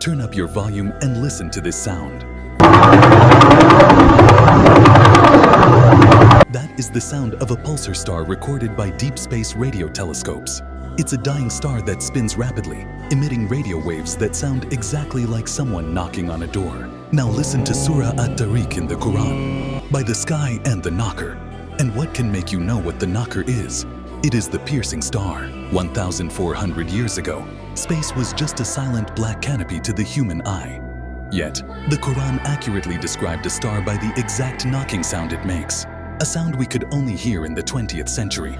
Turn up your volume and listen to this sound. That is the sound of a pulsar star recorded by deep space radio telescopes. It's a dying star that spins rapidly, emitting radio waves that sound exactly like someone knocking on a door. Now listen to Surah At-Tariq in the Quran. By the sky and the knocker. And what can make you know what the knocker is? It is the piercing star. 1,400 years ago, space was just a silent black canopy to the human eye. Yet, the Quran accurately described a star by the exact knocking sound it makes, a sound we could only hear in the 20th century.